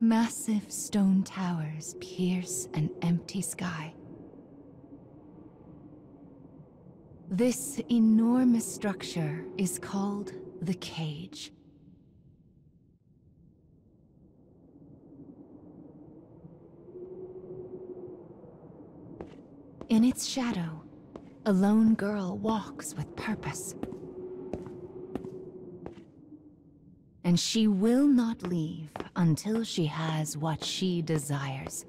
Massive stone towers pierce an empty sky. This enormous structure is called the cage. In its shadow, a lone girl walks with purpose. And she will not leave until she has what she desires.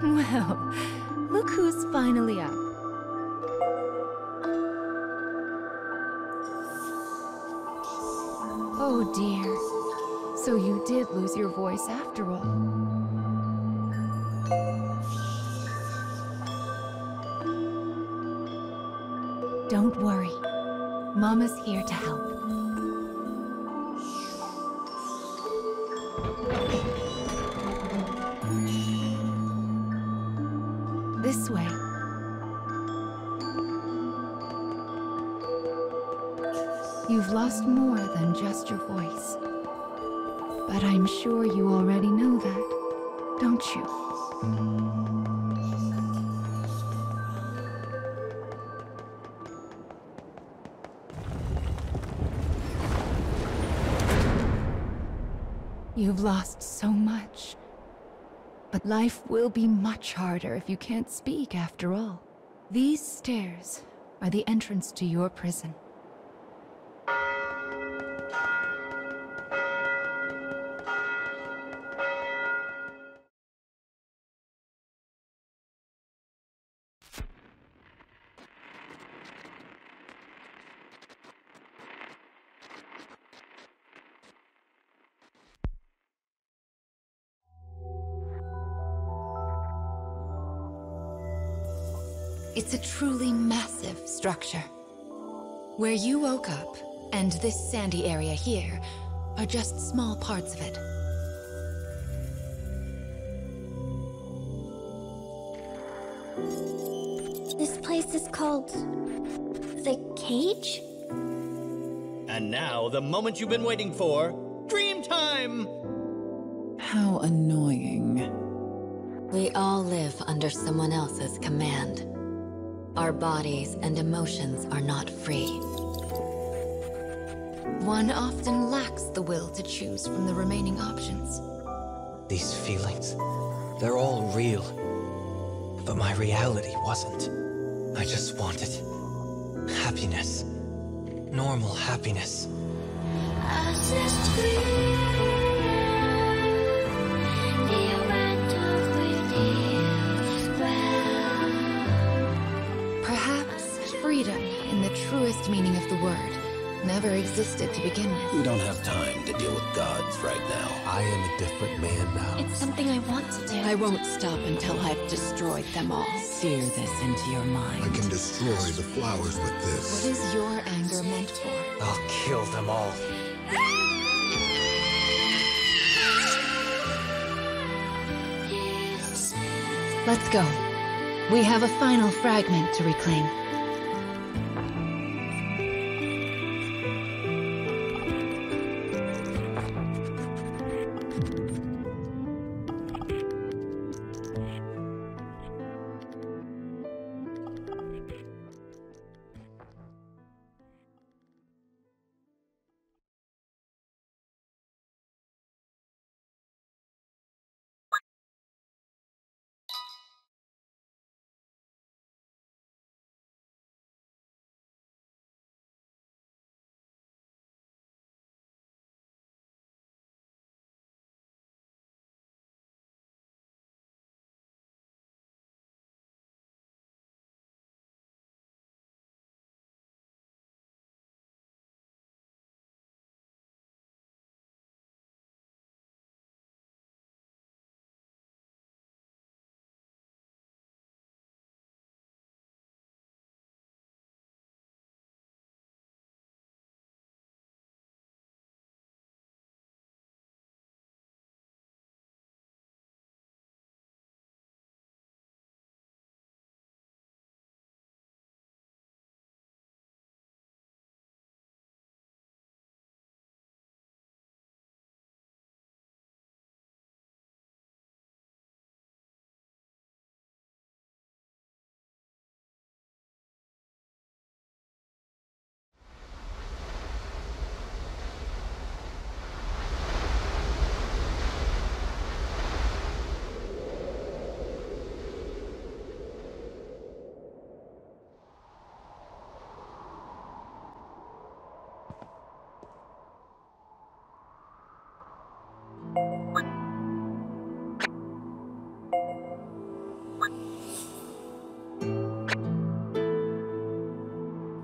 Well, look who's finally up. Oh dear. So you did lose your voice after all. Don't worry. Mama's here to help. This way. You've lost more than just your voice. But I'm sure you already know that, don't you? You've lost so much. But life will be much harder if you can't speak after all. These stairs are the entrance to your prison. It's a truly massive structure. Where you woke up, and this sandy area here, are just small parts of it. This place is called... the cage? And now, the moment you've been waiting for, dream time! How annoying. We all live under someone else's command. Our bodies and emotions are not free. One often lacks the will to choose from the remaining options. These feelings, they're all real. But my reality wasn't. I just wanted happiness. Normal happiness. Perhaps freedom, in the truest meaning of the word, never existed to begin with. We don't have time to deal with gods right now. I am a different man now. It's something I want to do. I won't stop until I've destroyed them all. Sear this into your mind. I can destroy the flowers with this. What is your anger meant for? I'll kill them all. Let's go. We have a final fragment to reclaim.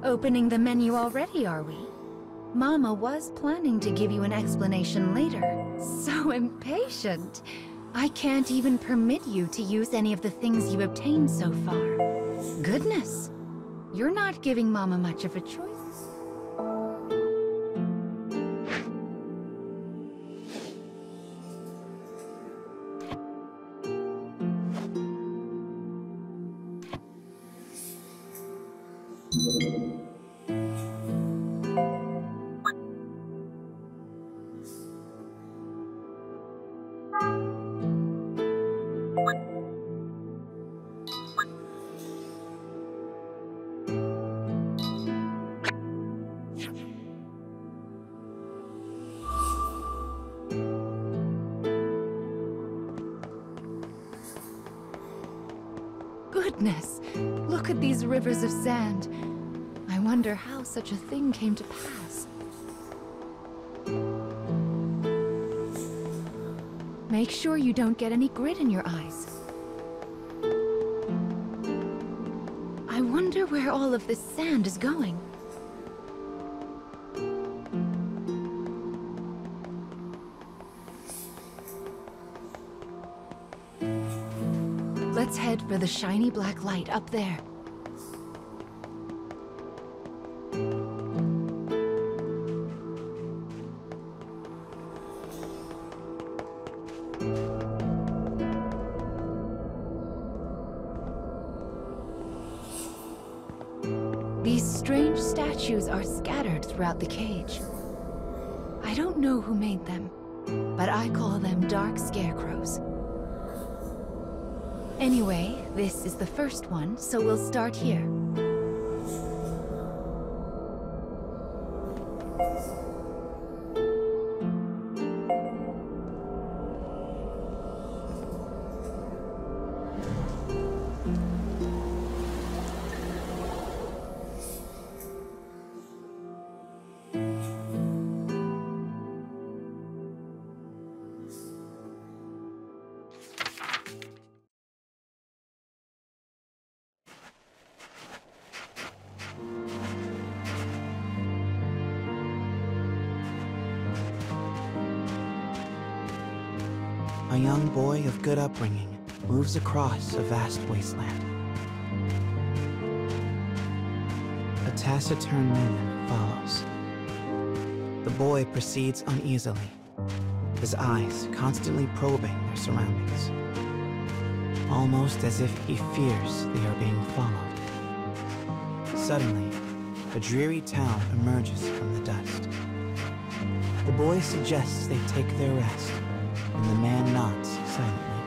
Opening the menu already, are we? Mama was planning to give you an explanation later. So impatient. I can't even permit you to use any of the things you obtained so far. Goodness. You're not giving Mama much of a choice. goodness! Look at these rivers of sand. I wonder how such a thing came to pass. Make sure you don't get any grit in your eyes. I wonder where all of this sand is going. Let's head for the shiny black light up there. These strange statues are scattered throughout the cage. I don't know who made them, but I call them dark scarecrows. Anyway, this is the first one, so we'll start here. A young boy of good upbringing moves across a vast wasteland. A taciturn man follows. The boy proceeds uneasily, his eyes constantly probing their surroundings, almost as if he fears they are being followed. Suddenly, a dreary town emerges from the dust. The boy suggests they take their rest, and the man nods silently.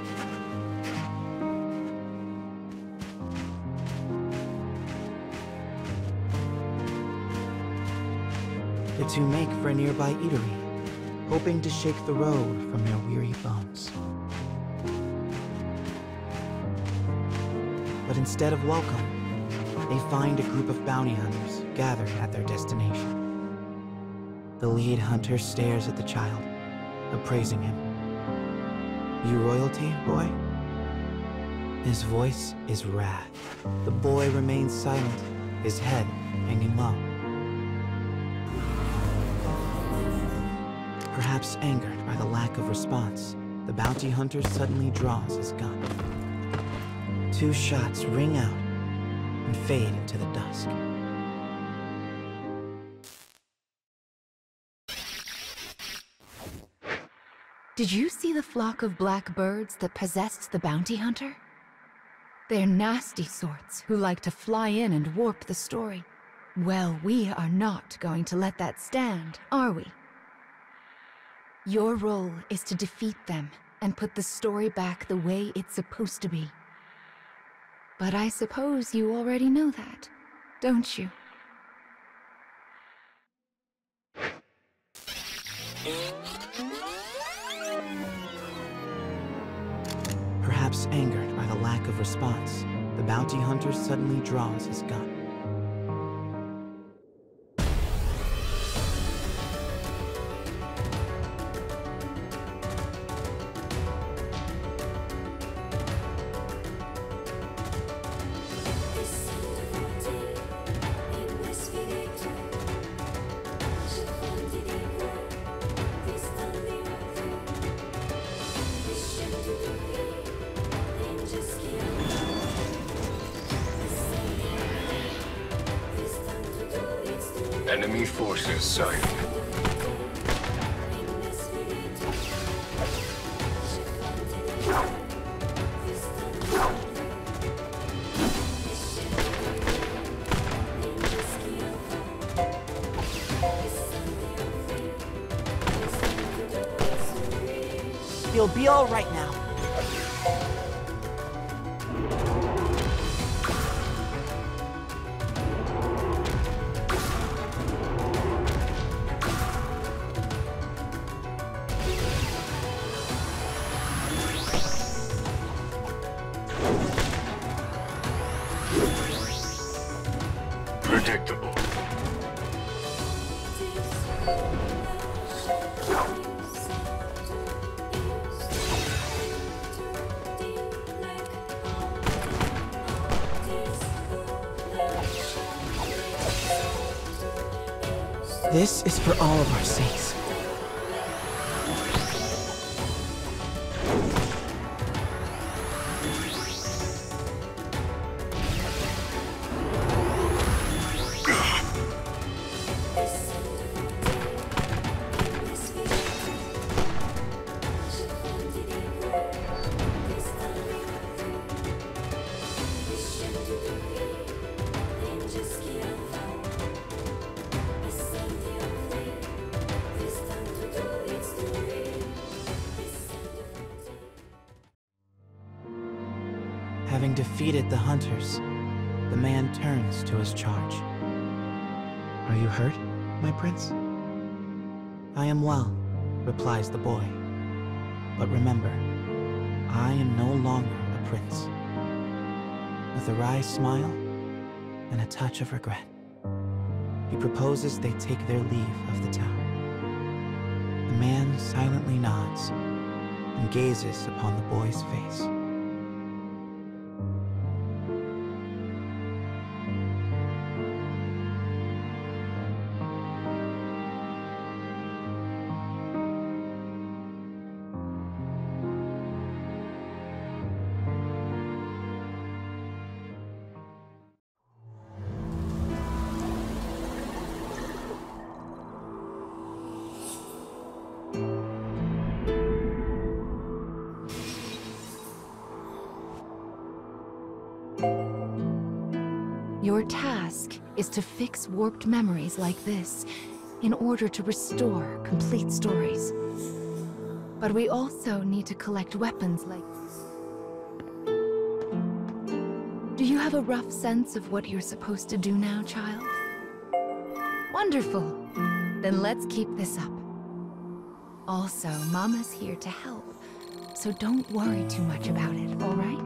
The two make for a nearby eatery, hoping to shake the road from their weary bones. But instead of welcome, they find a group of bounty hunters gathered at their destination. The lead hunter stares at the child, appraising him. "You royalty, boy?" His voice is wrath. The boy remains silent, his head hanging low. Perhaps angered by the lack of response, the bounty hunter suddenly draws his gun. Two shots ring out and fade into the dusk. Did you see the flock of black birds that possessed the bounty hunter? They're nasty sorts who like to fly in and warp the story. Well, we are not going to let that stand, are we? Your role is to defeat them and put the story back the way it's supposed to be. But I suppose you already know that, don't you? Perhaps angered by the lack of response, the bounty hunter suddenly draws his gun. Enemy forces sighted. You'll be all right now. This is for all of our sakes. Having defeated the hunters, the man turns to his charge. Are you hurt, my prince? I am well, replies the boy. But remember, I am no longer a prince. With a wry smile and a touch of regret, he proposes they take their leave of the town. The man silently nods and gazes upon the boy's face. Your task is to fix warped memories like this in order to restore complete stories. But we also need to collect weapons like... Do you have a rough sense of what you're supposed to do now, child? Wonderful. Then let's keep this up. Also, Mama's here to help, so don't worry too much about it, all right?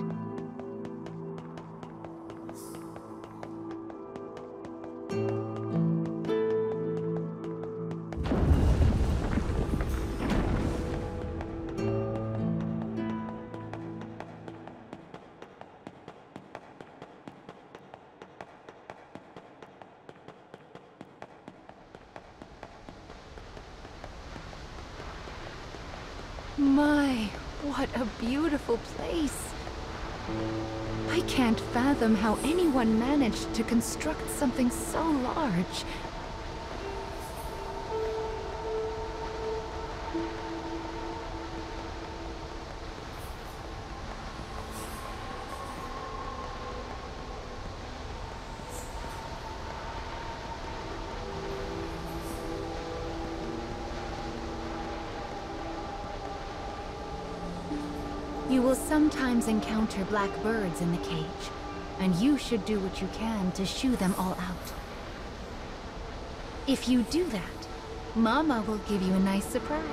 My, what a beautiful place. I can't fathom how anyone managed to construct something so large. You will sometimes encounter black birds in the cage, and you should do what you can to shoo them all out. If you do that, Mama will give you a nice surprise.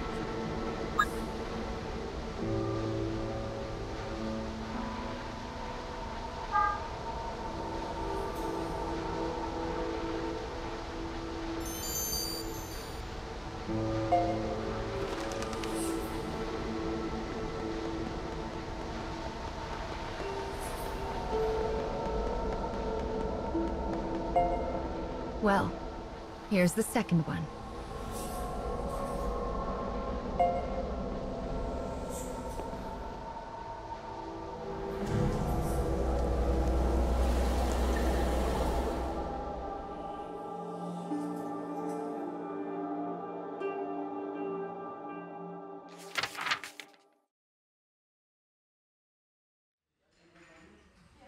Well, here's the second one.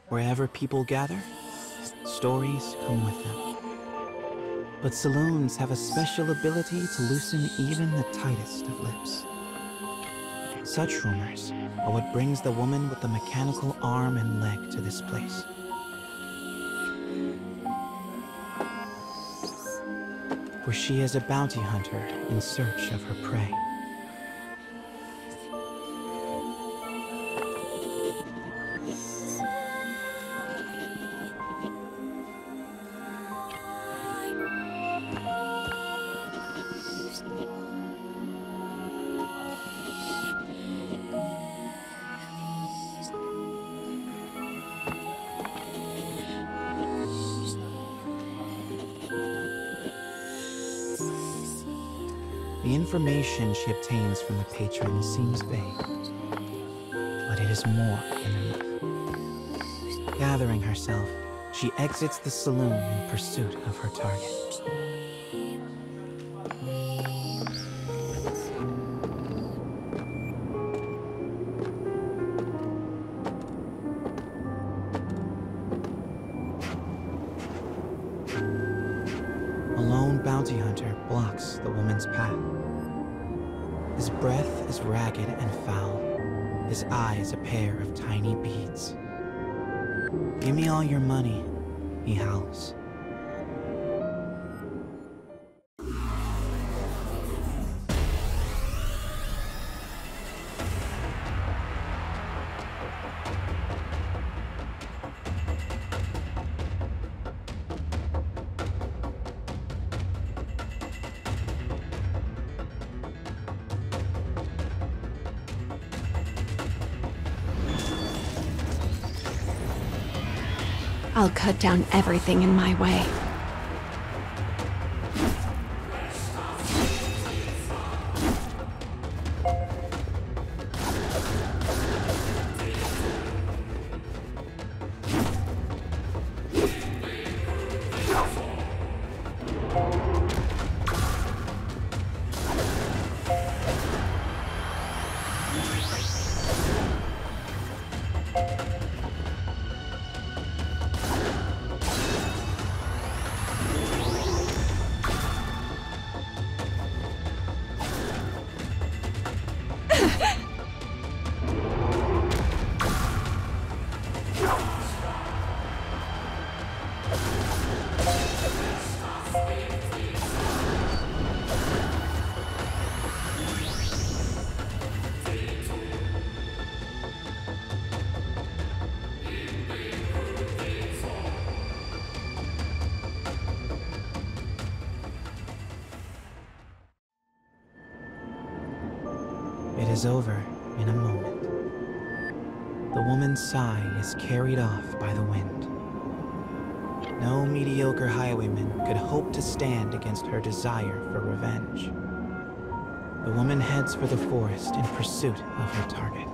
Wherever people gather, stories come with them. But saloons have a special ability to loosen even the tightest of lips. Such rumors are what brings the woman with the mechanical arm and leg to this place. For she is a bounty hunter in search of her prey. information she obtains from the patron seems vague, but it is more than enough. Gathering herself, she exits the saloon in pursuit of her target. A lone bounty hunter blocks the woman's path. His breath is ragged and foul, his eyes a pair of tiny beads. "Give me all your money," he howls. I'll cut down everything in my way. It is over in a moment. The woman's sigh is carried off by the wind. No mediocre highwayman could hope to stand against her desire for revenge. The woman heads for the forest in pursuit of her target.